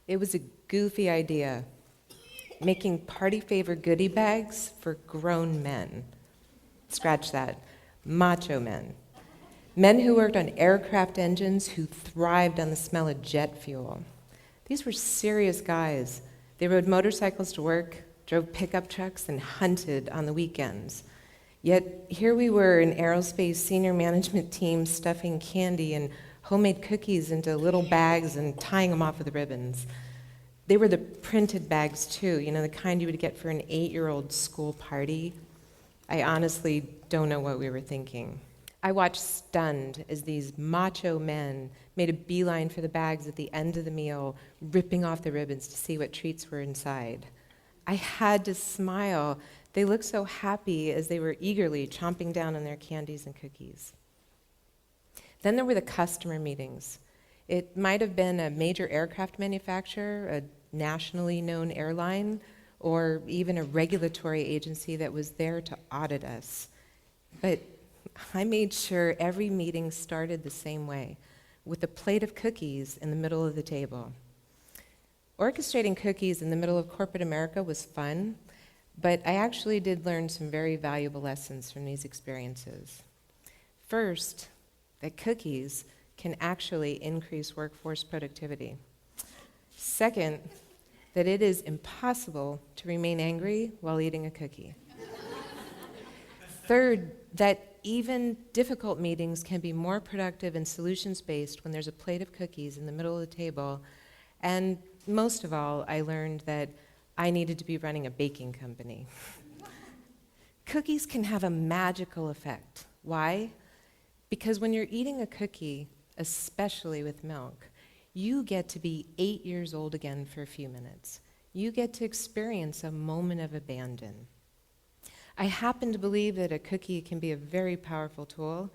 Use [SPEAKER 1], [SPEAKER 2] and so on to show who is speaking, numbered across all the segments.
[SPEAKER 1] It was a goofy idea, making party favor goodie bags for grown men. Scratch that. Macho men. Men who worked on aircraft engines, who thrived on the smell of jet fuel. These were serious guys. They rode motorcycles to work, drove pickup trucks, and hunted on the weekends. Yet here we were in aerospace senior management team stuffing candy and homemade cookies into little bags and tying them off with ribbons. They were the printed bags too, the kind you would get for an 8-year-old school party. I honestly don't know what we were thinking. I watched stunned as these macho men made a beeline for the bags at the end of the meal, ripping off the ribbons to see what treats were inside. I had to smile. They looked so happy as they were eagerly chomping down on their candies and cookies. Then there were the customer meetings. It might have been a major aircraft manufacturer, a nationally known airline, or even a regulatory agency that was there to audit us. But I made sure every meeting started the same way, with a plate of cookies in the middle of the table. Orchestrating cookies in the middle of corporate America was fun, but I actually did learn some very valuable lessons from these experiences. First, that cookies can actually increase workforce productivity. Second, that it is impossible to remain angry while eating a cookie. Third, that even difficult meetings can be more productive and solutions-based when there's a plate of cookies in the middle of the table. And most of all, I learned that I needed to be running a baking company. Cookies can have a magical effect. Why? Because when you're eating a cookie, especially with milk, you get to be 8 years old again for a few minutes. You get to experience a moment of abandon. I happen to believe that a cookie can be a very powerful tool,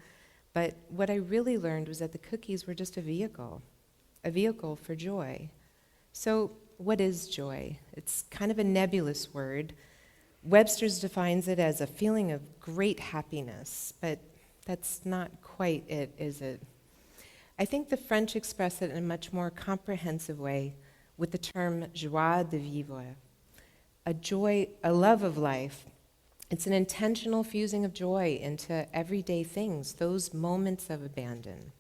[SPEAKER 1] but what I really learned was that the cookies were just a vehicle for joy. So what is joy? It's kind of a nebulous word. Webster's defines it as a feeling of great happiness, but that's not quite it, is it? I think the French express it in a much more comprehensive way with the term joie de vivre, a love of life. It's an intentional fusing of joy into everyday things, those moments of abandon.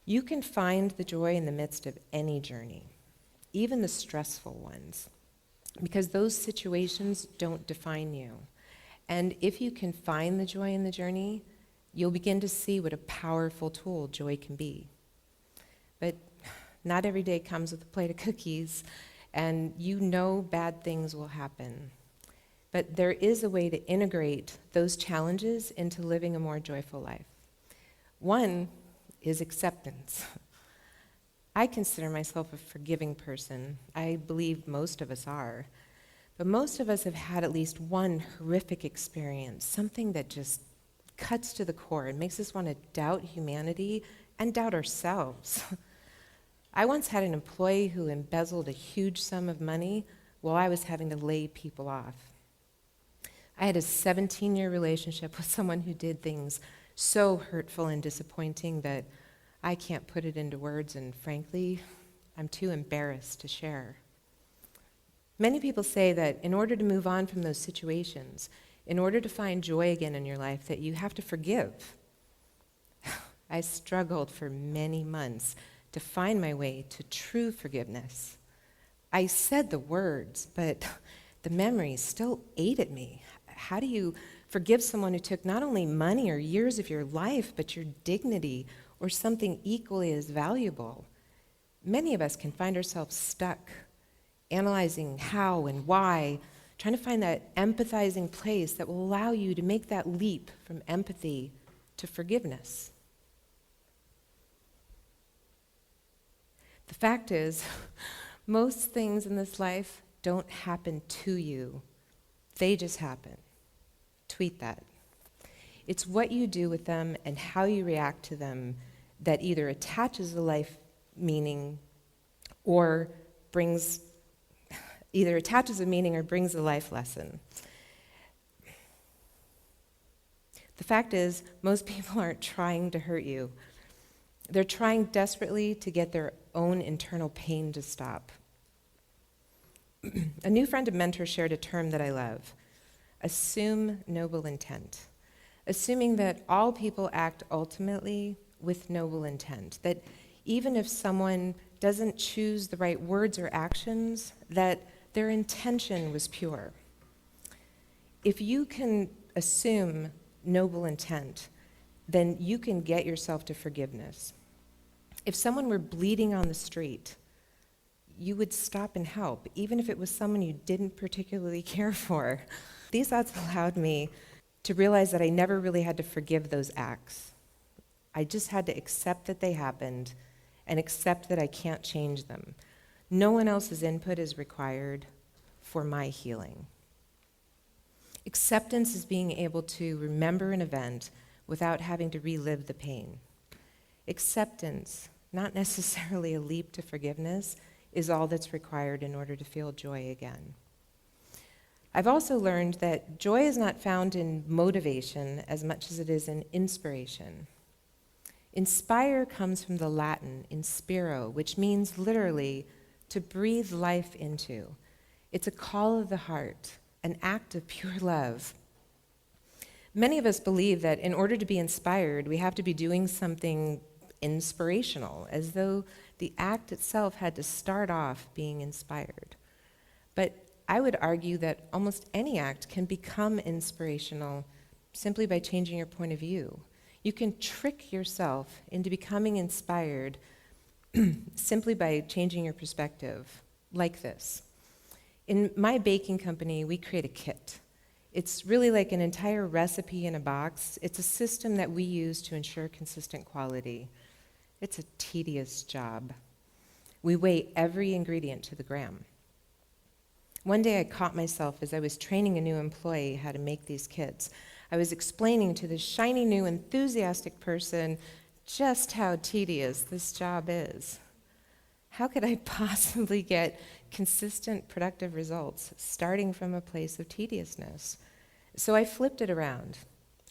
[SPEAKER 1] You can find the joy in the midst of any journey, even the stressful ones, because those situations don't define you. And if you can find the joy in the journey, you'll begin to see what a powerful tool joy can be. But not every day comes with a plate of cookies, and bad things will happen. But there is a way to integrate those challenges into living a more joyful life. One is acceptance. I consider myself a forgiving person. I believe most of us are. But most of us have had at least one horrific experience, something that just cuts to the core and makes us want to doubt humanity and doubt ourselves. I once had an employee who embezzled a huge sum of money while I was having to lay people off. I had a 17-year relationship with someone who did things so hurtful and disappointing that I can't put it into words, and frankly, I'm too embarrassed to share. Many people say that in order to move on from those situations, in order to find joy again in your life, that you have to forgive. I struggled for many months to find my way to true forgiveness. I said the words, but the memories still ate at me. How do you forgive someone who took not only money or years of your life, but your dignity or something equally as valuable? Many of us can find ourselves stuck, analyzing how and why, trying to find that empathizing place that will allow you to make that leap from empathy to forgiveness. The fact is, most things in this life don't happen to you. They just happen. Tweet that. It's what you do with them and how you react to them that either attaches a life meaning or brings a life lesson. The fact is, most people aren't trying to hurt you. They're trying desperately to get their own internal pain to stop. A new friend and mentor shared a term that I love: assume noble intent. Assuming that all people act ultimately with noble intent, that even if someone doesn't choose the right words or actions, that their intention was pure. If you can assume noble intent, then you can get yourself to forgiveness. If someone were bleeding on the street, you would stop and help, even if it was someone you didn't particularly care for. These thoughts allowed me to realize that I never really had to forgive those acts. I just had to accept that they happened and accept that I can't change them. No one else's input is required for my healing. Acceptance is being able to remember an event without having to relive the pain. Acceptance, not necessarily a leap to forgiveness, is all that's required in order to feel joy again. I've also learned that joy is not found in motivation as much as it is in inspiration. Inspire comes from the Latin inspiro, which means literally to breathe life into. It's a call of the heart, an act of pure love. Many of us believe that in order to be inspired, we have to be doing something inspirational, as though the act itself had to start off being inspired. But I would argue that almost any act can become inspirational simply by changing your point of view. You can trick yourself into becoming inspired simply by changing your perspective, like this. In my baking company, we create a kit. It's really like an entire recipe in a box. It's a system that we use to ensure consistent quality. It's a tedious job. We weigh every ingredient to the gram. One day I caught myself as I was training a new employee how to make these kits. I was explaining to this shiny new enthusiastic person just how tedious this job is. How could I possibly get consistent, productive results starting from a place of tediousness? So I flipped it around.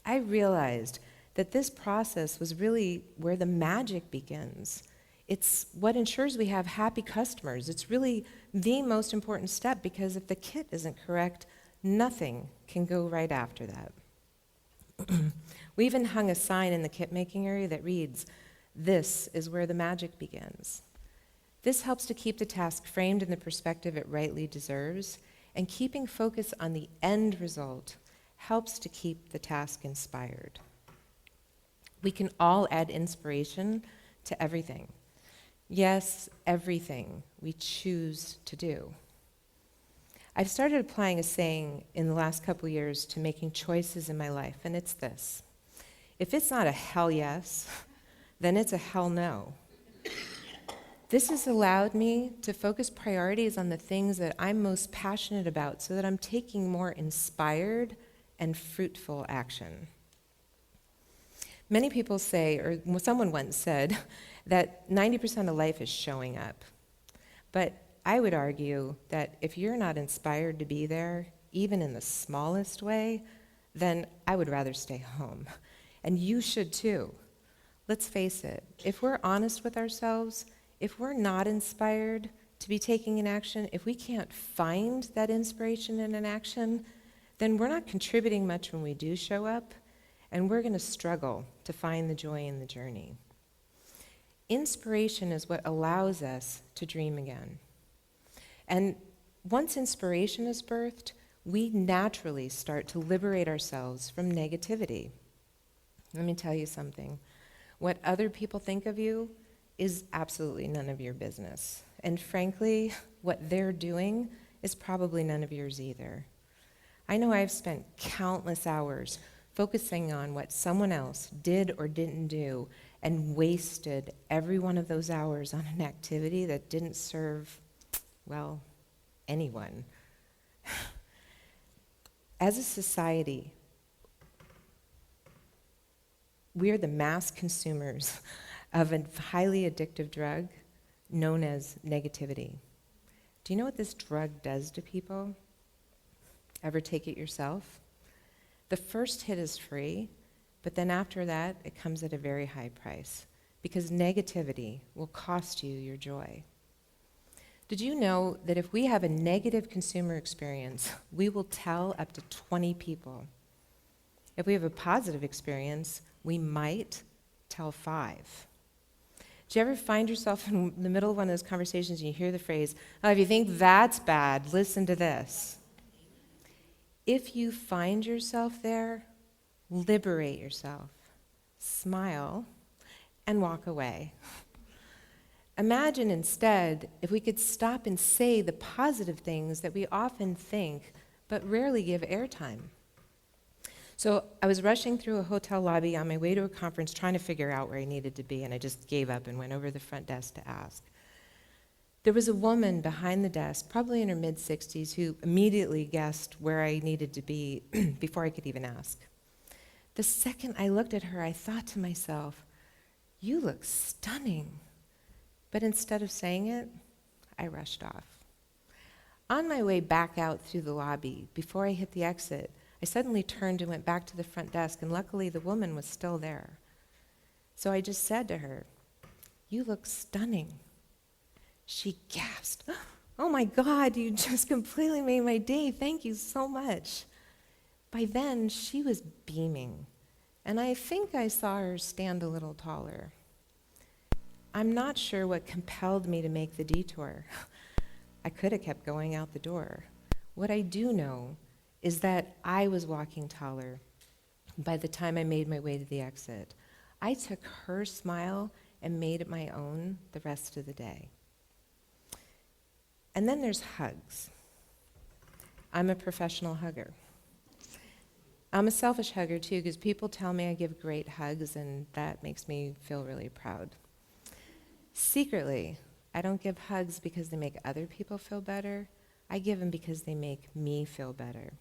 [SPEAKER 1] I realized that this process was really where the magic begins. It's what ensures we have happy customers. It's really the most important step, because if the kit isn't correct, nothing can go right after that. We even hung a sign in the kit making area that reads, "This is where the magic begins." This helps to keep the task framed in the perspective it rightly deserves, and keeping focus on the end result helps to keep the task inspired. We can all add inspiration to everything. Yes, everything we choose to do. I've started applying a saying in the last couple years to making choices in my life, and it's this: if it's not a hell yes, then it's a hell no. This has allowed me to focus priorities on the things that I'm most passionate about, so that I'm taking more inspired and fruitful action. Many people say, or someone once said, that 90% of life is showing up. But I would argue that if you're not inspired to be there, even in the smallest way, then I would rather stay home. And you should too. Let's face it, if we're honest with ourselves, if we're not inspired to be taking an action, if we can't find that inspiration in an action, then we're not contributing much when we do show up, and we're going to struggle to find the joy in the journey. Inspiration is what allows us to dream again. And once inspiration is birthed, we naturally start to liberate ourselves from negativity. Let me tell you something. What other people think of you is absolutely none of your business. And frankly, what they're doing is probably none of yours either. I know I've spent countless hours focusing on what someone else did or didn't do, and wasted every one of those hours on an activity that didn't serve, well, anyone. As a society, we are the mass consumers of a highly addictive drug known as negativity. Do you know what this drug does to people? Ever take it yourself? The first hit is free, but then after that, it comes at a very high price. because negativity will cost you your joy. Did you know that if we have a negative consumer experience, we will tell up to 20 people? If we have a positive experience, we might tell 5. Do you ever find yourself in the middle of one of those conversations and you hear the phrase, "Oh, if you think that's bad, listen to this"? If you find yourself there, liberate yourself, smile, and walk away. Imagine instead if we could stop and say the positive things that we often think but rarely give airtime. So I was rushing through a hotel lobby on my way to a conference trying to figure out where I needed to be, and I just gave up and went over to the front desk to ask. There was a woman behind the desk, probably in her mid-60s, who immediately guessed where I needed to be before I could even ask. The second I looked at her, I thought to myself, "You look stunning." But instead of saying it, I rushed off. On my way back out through the lobby, before I hit the exit, I suddenly turned and went back to the front desk, and luckily the woman was still there. So I just said to her, "You look stunning." She gasped, "Oh my God, you just completely made my day. Thank you so much." By then, she was beaming, and I think I saw her stand a little taller. I'm not sure what compelled me to make the detour. I could have kept going out the door. What I do know is that I was walking taller by the time I made my way to the exit. I took her smile and made it my own the rest of the day. And then there's hugs. I'm a professional hugger. I'm a selfish hugger too, because people tell me I give great hugs, and that makes me feel really proud. Secretly, I don't give hugs because they make other people feel better. I give them because they make me feel better.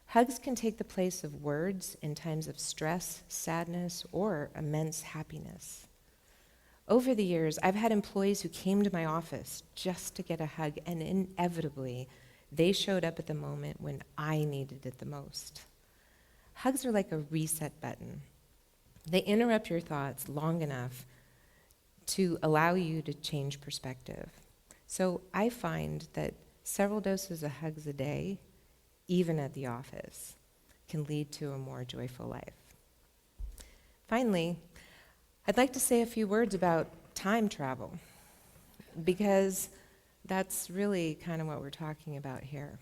[SPEAKER 1] Hugs can take the place of words in times of stress, sadness, or immense happiness. Over the years, I've had employees who came to my office just to get a hug, and inevitably, they showed up at the moment when I needed it the most. Hugs are like a reset button. They interrupt your thoughts long enough to allow you to change perspective. So I find that several doses of hugs a day, even at the office, can lead to a more joyful life. Finally, I'd like to say a few words about time travel, because that's really kind of what we're talking about here.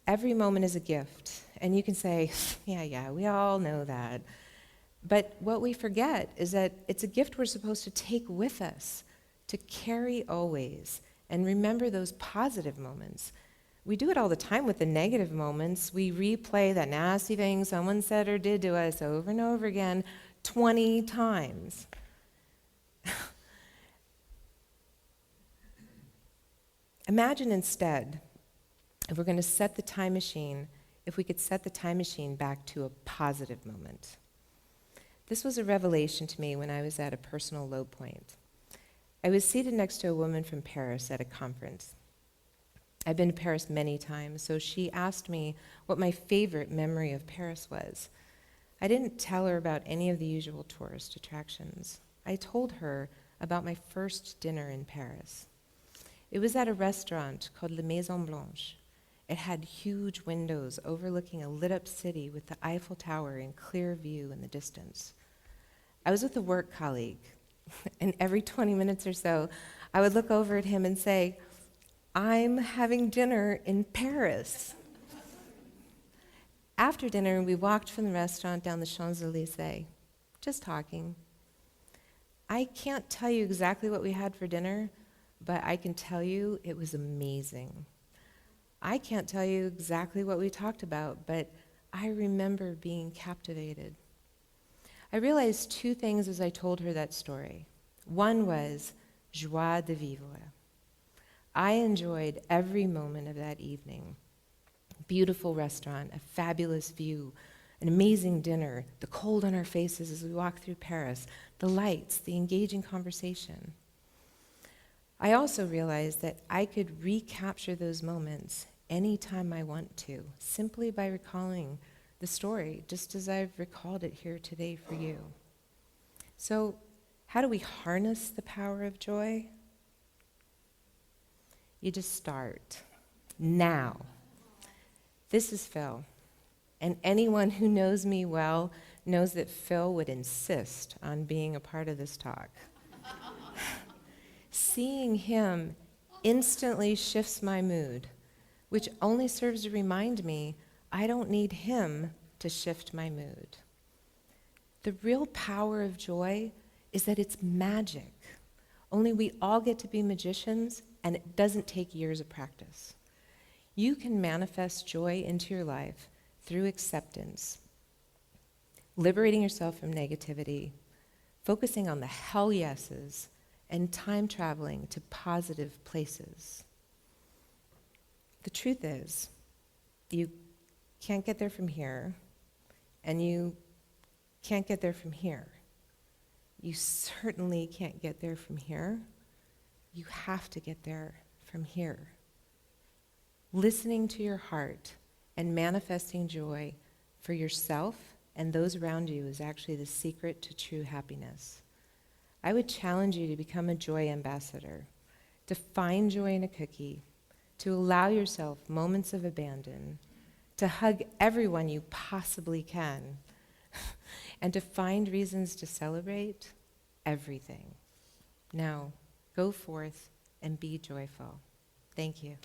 [SPEAKER 1] Every moment is a gift, and you can say, yeah, we all know that. But what we forget is that it's a gift we're supposed to take with us, to carry always, and remember those positive moments. We do it all the time with the negative moments. We replay that nasty thing someone said or did to us over and over again 20 times. Imagine instead, if we're going to set the time machine, if we could set the time machine back to a positive moment. This was a revelation to me when I was at a personal low point. I was seated next to a woman from Paris at a conference. I've been to Paris many times, so she asked me what my favorite memory of Paris was. I didn't tell her about any of the usual tourist attractions. I told her about my first dinner in Paris. It was at a restaurant called La Maison Blanche. It had huge windows overlooking a lit-up city with the Eiffel Tower in clear view in the distance. I was with a work colleague, and every 20 minutes or so, I would look over at him and say, "I'm having dinner in Paris." After dinner, we walked from the restaurant down the Champs-Élysées, just talking. I can't tell you exactly what we had for dinner, but I can tell you it was amazing. I can't tell you exactly what we talked about, but I remember being captivated. I realized two things as I told her that story. One was joie de vivre. I enjoyed every moment of that evening. Beautiful restaurant, a fabulous view, an amazing dinner, the cold on our faces as we walked through Paris, the lights, the engaging conversation. I also realized that I could recapture those moments anytime I want to, simply by recalling the story, just as I've recalled it here today for you. So How do we harness the power of joy? You just start now. This is Phil, and anyone who knows me well knows that Phil would insist on being a part of this talk. Seeing him instantly shifts my mood, which only serves to remind me I don't need him to shift my mood. The real power of joy is that it's magic. Only we all get to be magicians, and it doesn't take years of practice. You can manifest joy into your life through acceptance, liberating yourself from negativity, focusing on the hell yeses, and time traveling to positive places. The truth is, you can't get there from here, and you can't get there from here. You certainly can't get there from here. You have to get there from here. Listening to your heart and manifesting joy for yourself and those around you is actually the secret to true happiness. I would challenge you to become a joy ambassador, to find joy in a cookie, to allow yourself moments of abandon, to hug everyone you possibly can, and to find reasons to celebrate everything. Now, go forth and be joyful. Thank you.